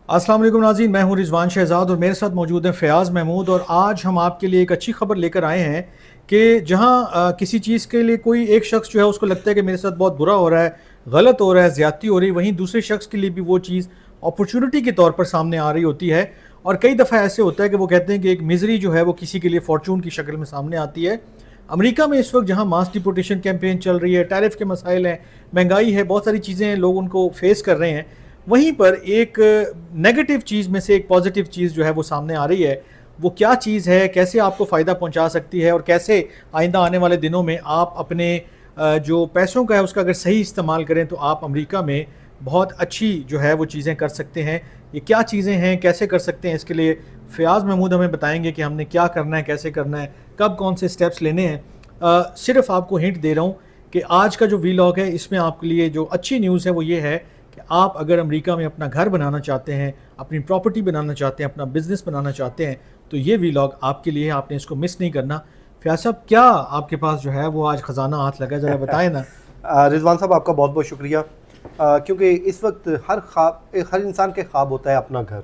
अस्सलाम वालेकुम नाज़रीन, मैं हूं रिजवान शहजाद और मेरे साथ मौजूद हैं फ़याज़ महमूद। और आज हम आपके लिए एक अच्छी खबर लेकर आए हैं कि जहां किसी चीज़ के लिए कोई एक शख्स जो है उसको लगता है कि मेरे साथ बहुत बुरा हो रहा है, गलत हो रहा है, ज़्यादती हो रही है, वहीं दूसरे शख्स के लिए भी वो चीज़ अपॉर्चुनिटी के तौर पर सामने आ रही होती है। और कई दफ़ा ऐसे होता है कि वो कहते हैं कि एक मिजरी जो है वो किसी के लिए फॉर्चून की शक्ल में सामने आती है। अमेरिका में इस वक्त जहां मास डिपोटेशन कैंपेन चल रही है, टैरिफ के मसाइल हैं, महंगाई है, बहुत सारी चीज़ें हैं, लोग उनको फेस कर रहे हैं, वहीं पर एक नेगेटिव चीज़ में से एक पॉजिटिव चीज़ जो है वो सामने आ रही है। वो क्या चीज़ है, कैसे आपको फ़ायदा पहुंचा सकती है और कैसे आइंदा आने वाले दिनों में आप अपने जो पैसों का है उसका अगर सही इस्तेमाल करें तो आप अमेरिका में बहुत अच्छी जो है वो चीज़ें कर सकते हैं। ये क्या चीज़ें हैं, कैसे कर सकते हैं, इसके लिए फ़याज़ महमूद हमें बताएंगे कि हमने क्या करना है, कैसे करना है, कब कौन से स्टेप्स लेने हैं। सिर्फ आपको हिंट दे रहा हूँ कि आज का जो वीलॉग है इसमें आपके लिए जो अच्छी न्यूज़ है वो ये है कि आप अगर अमेरिका में अपना घर बनाना चाहते हैं, अपनी प्रॉपर्टी बनाना चाहते हैं, अपना बिजनेस बनाना चाहते हैं, तो ये वीलॉग आपके लिए है, आपने इसको मिस नहीं करना। फयाज साहब, क्या आपके पास जो है वो आज ख़जाना हाथ लगा, ज़रा बताएं ना। रिजवान साहब, आपका बहुत बहुत शुक्रिया। क्योंकि इस वक्त हर इंसान के ख्वाब होता है अपना घर।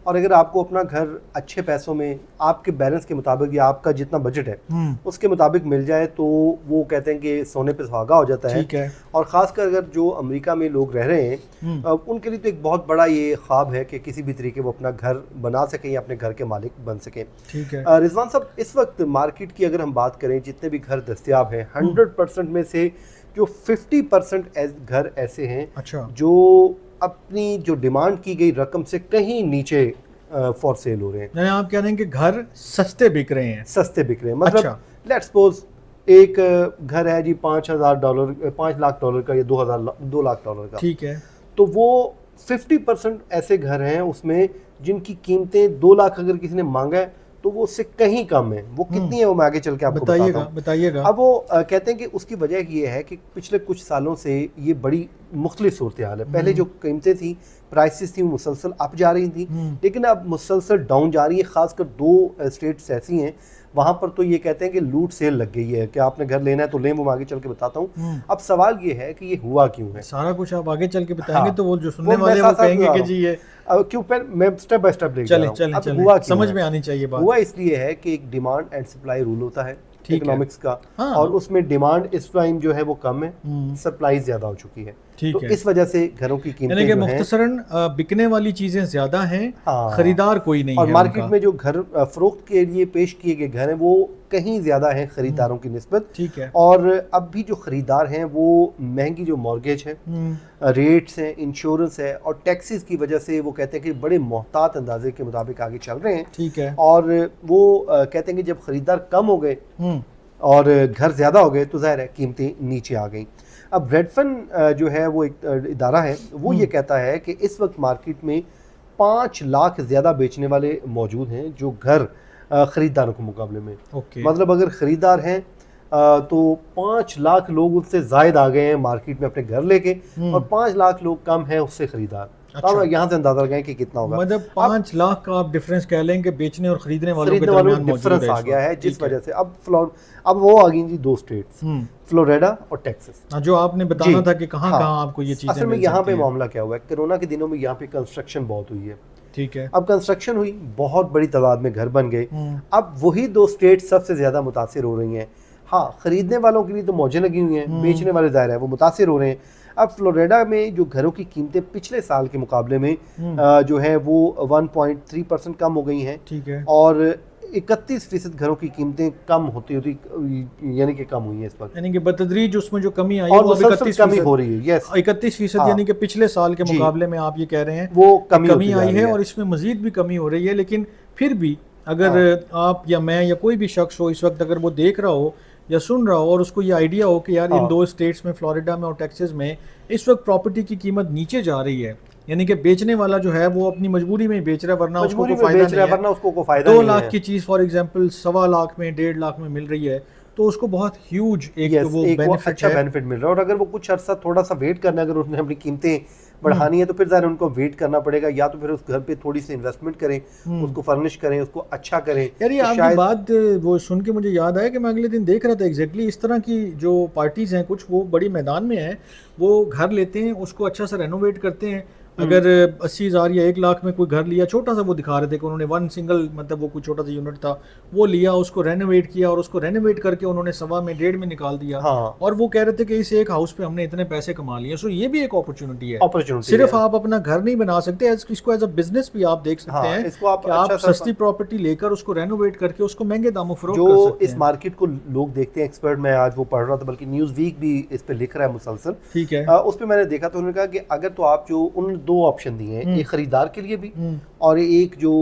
और अगर आपको अपना घर अच्छे पैसों में आपके बैलेंस के मुताबिक या आपका जितना बजट है उसके मुताबिक मिल जाए तो वो कहते हैं कि सोने पे सुहागा हो जाता है। ठीक है। और ख़ासकर अगर जो अमेरिका में लोग रह रहे हैं उनके लिए तो एक बहुत बड़ा ये ख्वाब है कि किसी भी तरीके वो अपना घर बना सकें या अपने घर के मालिक बन सकें। ठीक है। रिजवान साहब, इस वक्त मार्केट की अगर हम बात करें, जितने भी घर दस्तियाब हैं 100% में से जो 50% घर ऐसे हैं अच्छा। जो अपनी जो डिमांड की गई रकम से कहीं नीचे फॉर सेल हो रहे हैं। यानी आप कह रहे हैं कि घर सस्ते बिक रहे हैं। सस्ते बिक रहे हैं, मतलब अच्छा। लेट्स सपोज एक घर है जी $5,000, $5 लाख का या 2 लाख डॉलर का। ठीक है। तो वो 50% ऐसे घर हैं उसमें जिनकी कीमतें 2 लाख अगर किसी ने मांगा है तो वो उससे कहीं कम है। वो कितनी है वो मैं आगे चल के आपको बताता हूँ। बताइएगा। अब वो कहते हैं कि उसकी वजह ये है कि पिछले कुछ सालों से ये बड़ी मुख्तलिफ सूरत हाल है। पहले जो कीमतें थी, प्राइसेस थी, वो मुसलसल अप जा रही थी, लेकिन अब मुसलसल डाउन जा रही है। खासकर 2 स्टेट्स ऐसी हैं वहाँ पर तो ये कहते हैं कि लूट सेल लग गई है कि आपने घर लेना है तो लें। वो मैं आगे चल के बताता हूँ। अब सवाल ये है कि ये हुआ क्यों है। सारा कुछ आप आगे चल के बताएंगे। हाँ, तो वो जो सुनने वाले वो कहेंगे कि जी ये क्यों, पर मैं स्टेप बाय स्टेप लेके जा रहा हूँ। चलें अब चलें, हुआ क्यों समझ है? में आनी चाहिए बात। हुआ इसलिए है कि एक डिमांड एंड सप्लाई रूल होता है इकोनॉमिक्स का। हाँ। और उसमें डिमांड इस टाइम जो है वो कम है, सप्लाई ज्यादा हो चुकी है। तो इस वजह से घरों की कीमतें जो हैं, मुख्तसरन बिकने वाली चीजें ज्यादा हैं, हाँ, खरीदार कोई नहीं और है मार्केट उनका। में जो घर फरोख्त के लिए पेश किए गए घर हैं वो कहीं ज़्यादा हैं खरीदारों की निस्बत। ठीक है। और अब भी जो ख़रीदार हैं वो महंगी जो मॉर्गेज है, रेट्स हैं, इंश्योरेंस है और टैक्सेस की वजह से वो कहते हैं कि बड़े मोहतात अंदाजे के मुताबिक आगे चल रहे हैं। ठीक है। और वो कहते हैं कि जब ख़रीदार कम हो गए और घर ज़्यादा हो गए तो ज़ाहिर है कीमतें नीचे आ गई। अब रेडफन जो है वो एक इदारा है, वो ये कहता है कि इस वक्त मार्केट में 5 लाख ज़्यादा बेचने वाले मौजूद हैं जो घर ख़रीदारों के मुकाबले में। मतलब अगर ख़रीदार हैं तो 5 लाख लोग उससे ज़ायद आ गए हैं मार्केट में अपने घर लेके, और 5 लाख लोग कम हैं उससे ख़रीदार। अच्छा। तो यहाँ से अंदाजा लगाएं कि कितना होगा। मतलब 5 लाख का आप डिफरेंस कह लें कि बेचने और खरीदने वालों के दरमियान डिफरेंस आ गया है, जिस वजह से अब वो आ गई जी 2 स्टेट्स, फ्लोरिडा और टेक्सास। जो आपने बताना था कि कहाँ कहाँ आपको ये चीजें असल में यहाँ पे मामला क्या हुआ है, कोरोना के दिनों में यहाँ पे कंस्ट्रक्शन बहुत हुई है। ठीक है। अब कंस्ट्रक्शन हुई, बहुत बड़ी तादाद में घर बन गए। अब वही 2 स्टेट सबसे ज्यादा मुतासिर हो रही हैं। हाँ, खरीदने वालों के लिए तो मौजें लगी हुई हैं, बेचने वाले ज़ाहिर है वो मुतासिर हो रहे हैं। अब फ्लोरिडा में जो घरों की कीमतें पिछले साल के मुकाबले में जो है वो 1.3% कम हो गई हैं। ठीक है। और 31% घरों की कीमतें कम होती यानी कि कम हुई है इस वक्त, यानी कि बतदरीज उसमें जो कमी आई और वो 31% कमी हो रही है। यस, 31%। हाँ, यानी कि पिछले साल के मुकाबले में आप ये कह रहे हैं वो कमी आई है और इसमें मजीद भी कमी हो रही है। लेकिन फिर भी अगर आप या मैं या कोई भी शख्स हो इस वक्त अगर वो देख रहा हो या सुन रहा हो और उसको ये आइडिया हो कि यार इन 2 स्टेट्स में, फ्लोरिडा में और टेक्सास में इस वक्त प्रॉपर्टी की कीमत नीचे जा रही है, यानी कि बेचने वाला जो है वो अपनी मजबूरी में बेच रहा है, वरना उसको कोई फायदा नहीं है। वरना उसको कोई फायदा नहीं है। 2 लाख की चीज़ फॉर एग्जांपल 1.25 लाख में, 1.5 लाख में मिल रही है, तो उसको बहुत ह्यूज एक वो बेनिफिट मिल रहा है। और अगर वो कुछ अर्सा थोड़ा सा वेट करना है, अगर उसने अपनी कीमतें बढ़ानी है तो फिर ज़रा उनको वेट करना पड़ेगा, या तो फिर उस घर पे थोड़ी सी इन्वेस्टमेंट करें, उसको फर्निश करें, उसको अच्छा करें। यार ये आपकी बात वो सुन के मुझे याद आया कि मैं अगले दिन देख रहा था एग्जैक्टली इस तरह की जो पार्टीज़ हैं, कुछ वो बड़ी मैदान में हैं, वो घर लेते हैं, उसको अच्छा सा रेनोवेट करते हैं अगर 80,000 या 1 लाख में कोई घर लिया, छोटा सा वो दिखा रहे थे कि उन्होंने वन सिंगल मतलब वो कोई छोटा सा यूनिट था वो लिया, उसको रेनोवेट किया और उसको रेनोवेट करके उन्होंने 1.25 में 1.5 में निकाल दिया। हाँ। और वो कह रहे थे कि इस एक हाउस पे हमने इतने पैसे कमा लिए। सो ये भी एक अपॉर्चुनिटी है। अपॉर्चुनिटी सिर्फ आप अपना घर नहीं बना सकते, इसको एज अ बिजनेस भी आप देख सकते हाँ, हैं इसको आप कि आप अच्छा सस्ती प्रॉपर्टी लेकर उसको रेनोवेट करके उसको महंगे दामों फरोख्त कर जो सकते इस हैं। मार्केट को लोग देखते हैं एक्सपर्ट, मैं आज वो पढ़ रहा था, बल्कि न्यूज़ वीक भी इस पे लिख रहा है मुसलसल। ठीक है। उस पे मैंने देखा तो उन्होंने कहा कि अगर तो आप जो उन दो ऑप्शन दिए हैं, एक खरीदार के लिए भी और एक जो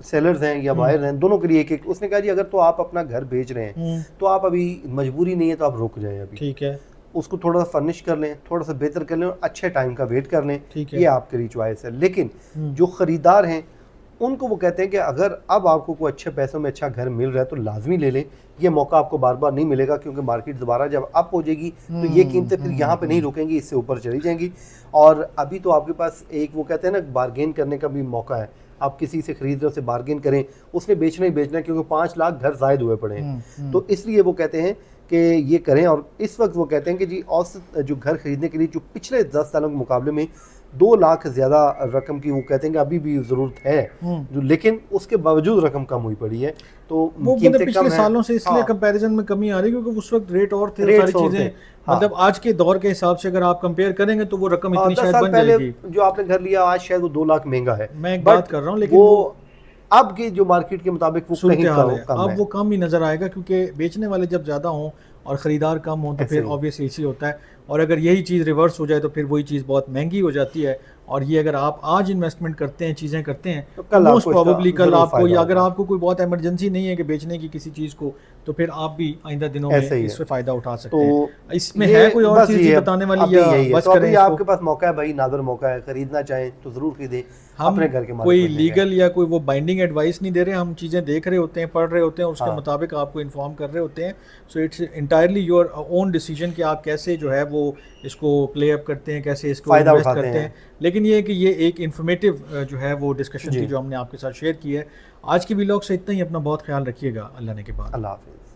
सेलर्स हैं या बायर हैं, दोनों के लिए एक एक। उसने कहा जी अगर तो आप अपना घर बेच रहे हैं तो आप अभी मजबूरी नहीं है तो आप रुक जाएं अभी, ठीक है, उसको थोड़ा सा फर्निश कर लें, थोड़ा सा बेहतर कर लें और अच्छे टाइम का वेट कर लें, ठीक है। ये आपके लिए चॉइस है। लेकिन जो खरीदार हैं उनको वो कहते हैं कि अगर अब आपको कोई अच्छे पैसों में अच्छा घर मिल रहा है तो लाजमी ले लें, ये मौका आपको बार बार नहीं मिलेगा, क्योंकि मार्केट दोबारा जब अप हो जाएगी तो ये कीमतें फिर यहाँ पे नहीं रुकेंगी, इससे ऊपर चली जाएंगी। और अभी तो आपके पास एक वो कहते हैं ना बार्गेन करने का भी मौका है, आप किसी से खरीद रहे हो, उससे बार्गेन करें, उसने बेचना ही बेचना है, क्योंकि 5 लाख घर जायद हुए पड़े हैं। तो इसलिए वो कहते हैं कि ये करें। और इस वक्त वो कहते हैं कि जी औसत जो घर खरीदने के लिए जो पिछले 10 सालों के मुकाबले में 2 लाख ज़्यादा रकम की वो कहते हैं कि अभी भी ज़रूरत है, जो लेकिन उसके बावजूद रकम कम हुई पड़ी है। तो वो मतलब पिछले सालों से इसलिए कंपैरिजन में कमी आ रही है क्योंकि उस वक्त रेट और थे, सारी चीजें मतलब आज के दौर के हिसाब से अगर आप कंपेयर करेंगे तो वो रकम इतनी शायद बन जाएगी। जो आपने घर लिया आज शायद वो 2 लाख महंगा है, मैं एक बात कर रहा हूँ, लेकिन वो अब की जो मार्केट के मुताबिक वो कहीं कम है। अब वो कम ही नजर आएगा क्योंकि बेचने वाले जब ज्यादा हों और ख़रीदार कम हो तो फिर ऑब्वियसली इसी होता है। और अगर यही चीज़ रिवर्स हो जाए तो फिर वही चीज़ बहुत महंगी हो जाती है। और ये अगर आप आज इन्वेस्टमेंट करते हैं, चीज़ें करते हैं, तो मोस्ट प्रोबेबली कल आपको, या अगर आपको कोई बहुत इमरजेंसी नहीं है कि बेचने की किसी चीज़ को, तो फिर आप भी आइंदा दिनों में इससे फ़ायदा उठा सकते हैं। इसमें है कोई और चीज़ बताने वाली या बस करें? आपके पास मौका है भाई, नादर मौका है, खरीदना चाहें तो ज़रूर खरीदें। हम अपने घर के कोई लीगल या कोई वो बाइंडिंग एडवाइस नहीं दे रहे, हम चीज़ें देख रहे होते हैं, पढ़ रहे होते हैं, उसके मुताबिक आपको इन्फॉर्म कर रहे होते हैं। So it's entirely your own decision कि आप कैसे जो है वो इसको प्ले अप करते हैं, कैसे इसको इन्वेस्ट करते हैं। लेकिन ये है कि ये एक इन्फॉर्मेटिव जो है वो डिस्कशन थी जो हमने आपके साथ शेयर की है। आज की व्लॉग से इतना ही। अपना बहुत ख्याल रखिएगा। अल्लाह ने के बाद। अल्लाह हाफ़िज़।